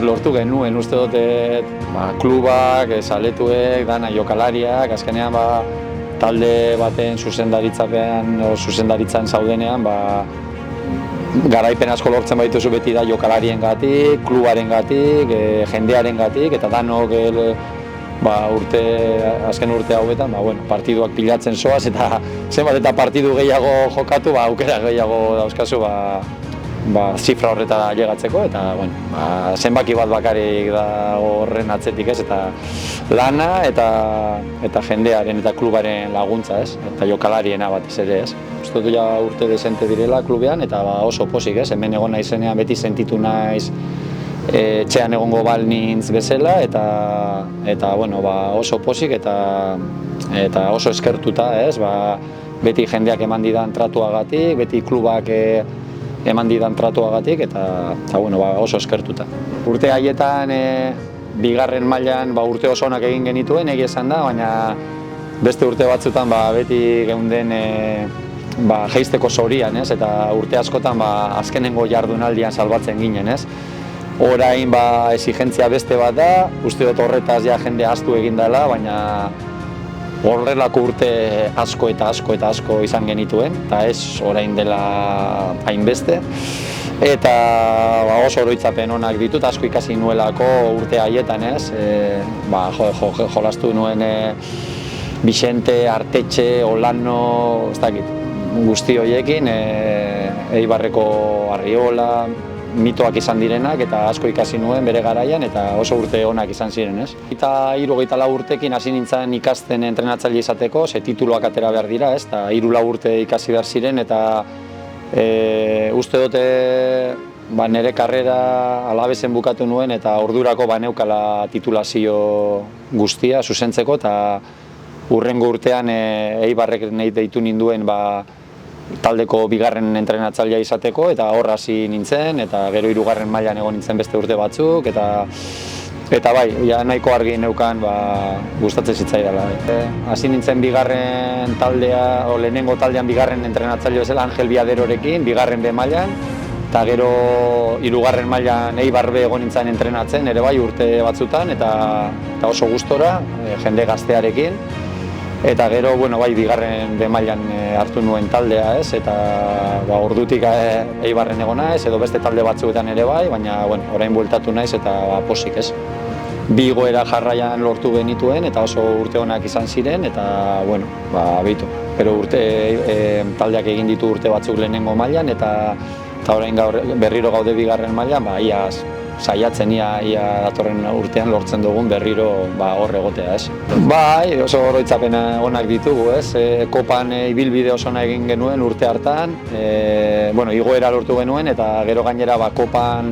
lortu genuen, uste dute klubak, zaletuek, dana jokalariak, azkenean talde baten zuzendaritzan zaudenean, garaipen asko lortzen baituzu beti da jokalariengatik, klubarengatik, jendearengatik, eta danok azken urte hauetan, partiduak pilatzen zoaz, eta zenbat eta partidu gehiago jokatu, aukera gehiago dauzkazu, zifra horretara llegatzeko, eta zenbaki bat bakarrik da horren atzetik, ez, eta lana eta jendearen eta klubaren laguntza, ez, eta jokalariena batez ere, ez. Uste dut urte desente direla klubean, eta oso posik, ez, hemen egon naizenean beti sentitu naiz etxean egongo balnintz bezala, eta oso posik eta oso eskertuta, ez, beti jendeak eman didan tratuagatik, beti klubak eman didan tratuagatik, eta oso eskertuta. Urte haietan, bigarren mailan urte oso onak egin genituen, egia esan da, baina beste urte batzutan beti geunden jeisteko zorian, ez, eta urte askotan azkenengo jardunaldian salbatzen ginen, ez. Orain exigentzia beste bat da, uste dut horretaz jende ahaztu egin dela, baina horrelako urte asko eta asko izan genituen, eta ez orain dela hainbeste. Eta oso oroitzapen onak ditut, asko ikasi nuelako urte haietan, ez. Jolastu nuen Bixente, Artetxe, Olano, ez dakit, guzti horiekin, Eibarreko Arriola, mitoak izan direnak, eta asko ikasi nuen bere garaian, eta oso urte onak izan ziren, ez. Eta 74 urtekin hasi nintzen ikasten entrenatzaile izateko, tituluak atera behar dira, ez, eta 4 urte ikasi behar ziren, eta uste dute nire karrera Alavezen bukatu nuen, eta ordurako neukala titulazio guztia zuzentzeko, eta hurrengo urtean Eibarrek nahi deitu ninduen taldeko bigarren entrenatzailea izateko, eta hor hasi nintzen, eta gero 3. mailan egon nintzen beste urte batzuk, eta nahiko argi neukan gustatzen zitzaidala. Hasi nintzen bigarren taldea, lehenengo taldean bigarren entrenatzaile bezala Angel Biaderorekin, bigarren B mailan, eta gero 3. mailan Eibar B egon nintzen entrenatzen, ere urte batzutan, eta oso gustora, jende gaztearekin. Eta gero, bigarren B mailan hartu nuen taldea, ez, eta ordutik Eibarren egon naiz, edo beste talde batzuetan ere baina orain bueltatu naiz eta posik, ez. 2 igoera jarraian lortu genituen, eta oso urte onak izan ziren, eta, bitu. Pero taldeak egin ditu urte batzuk lehenengo mailan, eta orain berriro gaude bigarren mailan, iaz saiatzen ia datorren urtean lortzen dugun berriro hor egotea, ez. Oso oroitzapen onak ditugu, ez. Kopan ibilbide oso ona egin genuen urte hartan, igoera lortu genuen, eta gero gainera Kopan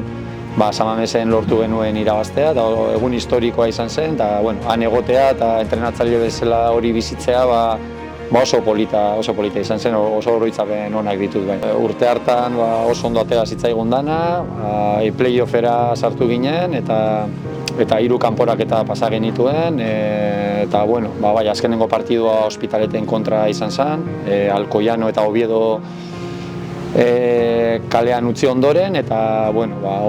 San Mamesen lortu genuen irabaztea, eta egun historikoa izan zen, eta han egotea eta entrenatzaile bezala hori bizitzea oso polita izan zen, oso oroitzapen onak ditut. Urte hartan oso ondo atera zitzaigun dana, playoffera sartu ginen, eta 3 kanporaketa pasa genituen, eta azkenengo partidua Hospitaleten kontra izan zen, Alcoyano eta Oviedo kalean utzi ondoren, eta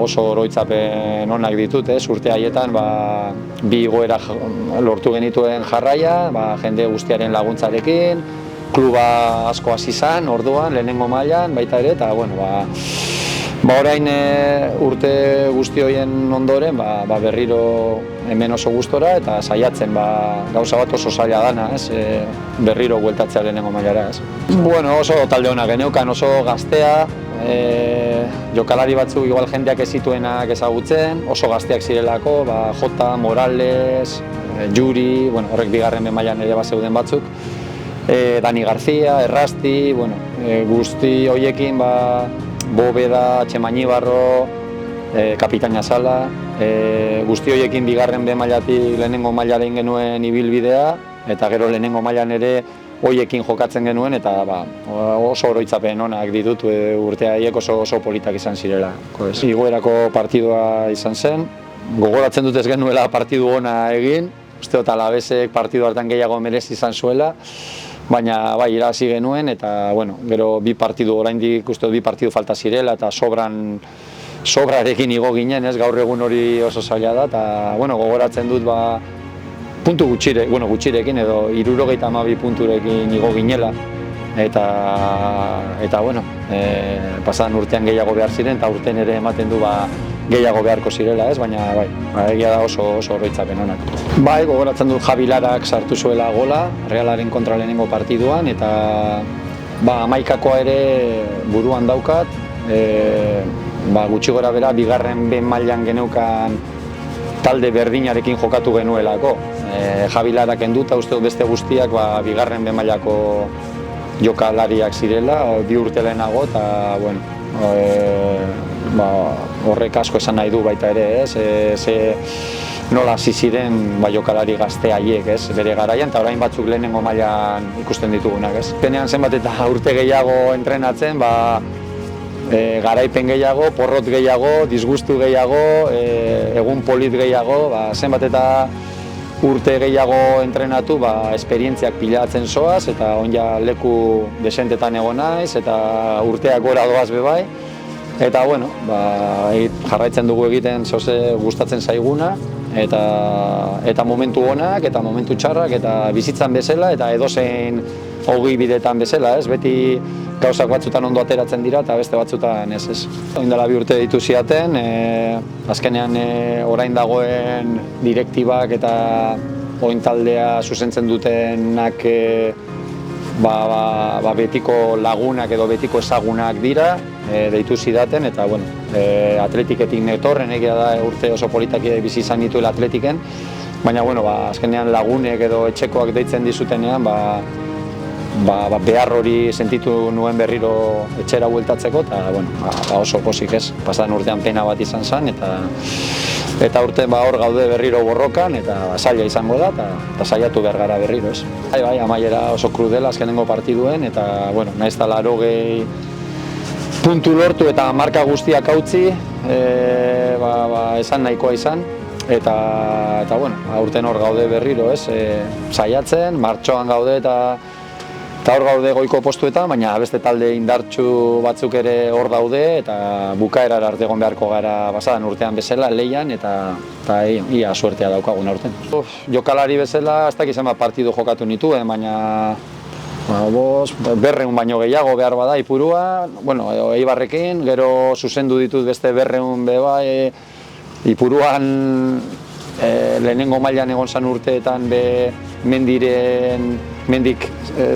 oso oroitzapen onak ditut, urte haietan 2 igoera lortu genituen jarraia, jende guztiaren laguntzarekin, kluba asko hasi zen orduan, lehenengo mailan, baita ere, eta orain urte guzti horien ondoren berriro hemen oso gustora, eta saiatzen gauza bat oso zaila dana, berriro bueltatzea lehenengo mailara. Oso talde onak geneukan, oso gaztea, jokalari batzuk igual jendeak ez zituenak ezagutzen, oso gazteak zirelako, Jota, Morales, Juri, horrek bigarren B mailan ere bazeuden batzuk, Dani García, Errasti, guzti horiekin Bóveda, Txemañibarro, Kapitaina Sala, guzti horiekin bigarren B mailatik lehenengo mailara egin genuen ibilbidea, eta gero lehenengo mailan ere horiekin jokatzen genuen, eta oso oroitzapen onak ditut urte haiek oso politak izan zirela. Igoerako partidua izan zen, gogoratzen dut ez genuela partidu ona egin, uste dut Alavesek partidu hartan gehiago merezi izan zuela, baina irabazi genuen, eta gero 2 partidu, oraindik uste dut 2 partidu falta zirela, eta sobran sobrarekin igo ginen, ez, gaur egun hori oso zaila da, eta, bueno, gogoratzen dut, puntu gutxirekin edo 72 punturekin igo ginela, eta bueno, pasadan urtean gehiago behar ziren, eta urten ere ematen du gehiago beharko zirela, ez, baina egia da oso oroitzapen onak. Bai, gogoratzen dut Javi Larak sartu zuela gola, Realaren kontra lehenengo partiduan, eta 11koa ere buruan daukat, gutxi gora bera, bigarren B mailan geneukan talde berdinarekin jokatu genuelako. Javi Larak kenduta, uste dut beste guztiak bigarren B mailako jokalariak zirela, 2 urte lehenago, eta bueno, horrek asko esan nahi du baita ere, nola hasi ziren jokalari gazte haiek, bere garaian, eta orain batzuk lehenengo mailan ikusten ditugunak, Penean zenbat eta urte gehiago entrenatzen, garaipen gehiago, porrot gehiago, disgustu gehiago, egun polit gehiago, zenbat eta urte gehiago entrenatu, esperientziak pilatzen zoaz, eta onja leku desentetan egon naiz, eta urteak gora doaz bebai. Eta, bueno, jarraitzen dugu egiten zoze gustatzen zaiguna, eta momentu onak, eta momentu txarrak, eta bizitzan bezala, eta edozein ogi bidetan bezala, beti gauzak batzutan ondo ateratzen dira, eta beste batzutan ez. Oindala 2 urte ditu ziaten, azkenean orain dagoen direktibak eta ointaldea zuzentzen dutenak betiko lagunak edo betiko ezagunak dira, deitu zidaten, eta bueno, atletiketik netorren, egia da urte oso politak bizi izan dituela atletiken, baina bueno, azkenean lagunek edo etxekoak deitzen dizutenean, behar hori sentitu nuen berriro etxera bueltatzeko, eta bueno, oso pozik ez, pasadan urtean pena bat izan zen, eta urte hor gaude berriro borrokan, eta zaila izango da, eta saiatu behar gara berriro ez. Bai, amaiera oso krudela azkenengo partiduen, eta bueno, nahiz eta 80 puntu lortu eta marka guztiak hautzi, esan nahikoa izan, eta bueno, aurten hor gaude berriro ez, saiatzen, martxoan gaude eta hor gaude goiko postuetan, baina beste talde indartsu batzuk ere hor daude, eta bukaerara arte egon beharko gara pasadan urtean bezala, leian, eta ia suertea daukagun aurten. Jokalari bezala, ez dakit zenbat partidu jokatu nituen, baina 200 baino gehiago behar bada Ipurua, bueno, Eibarrekin, gero zuzendu ditut beste 200 beba, Ipuruan lehenengo mailan egon zan urteetan mendik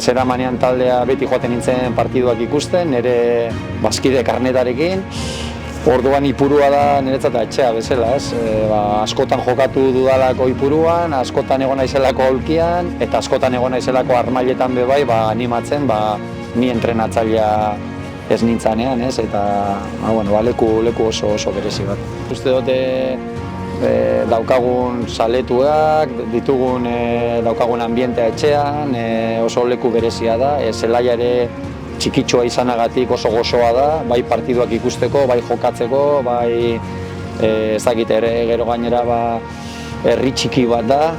zeramanean taldea beti joaten nintzen partiduak ikusten, nire bazkide karnetarekin. Orduan Ipurua da niretzat etxea bezala, askotan jokatu dudalako Ipuruan, askotan egon naizelako aulkian, eta askotan egon naizelako armailetan bebai animatzen ni entrenatzailea ez nintzanean, eta leku oso berezi bat. Uste dute daukagun saletuak, daukagun ambientea etxean, oso leku berezia da, zelaia ere txikitxoa izanagatik oso gozoa da, bai partiduak ikusteko, bai jokatzeko, bai ez dakit ere gero gainera herri txiki bat da,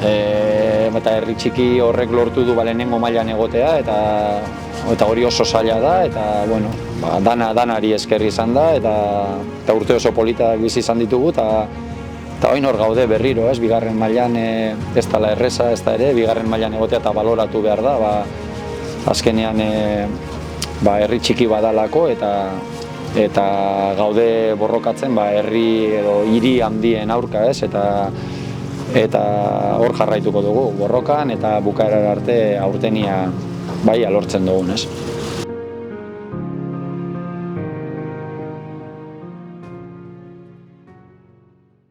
eta herri txiki horrek lortu du lehenengo mailan egotea, eta hori oso zaila da, eta bueno, danari esker izan da, eta urte oso politak bizi izan ditugu, eta orain hor gaude berriro, bigarren mailan ez dela erreza, ez da ere, bigarren mailan egotea eta baloratu behar da, azkenean herri txiki badalako, eta gaude borrokatzen herri edo hiri handien aurka, eta hor jarraituko dugu borrokan, eta bukaerara arte aurtenia lortzen dugun,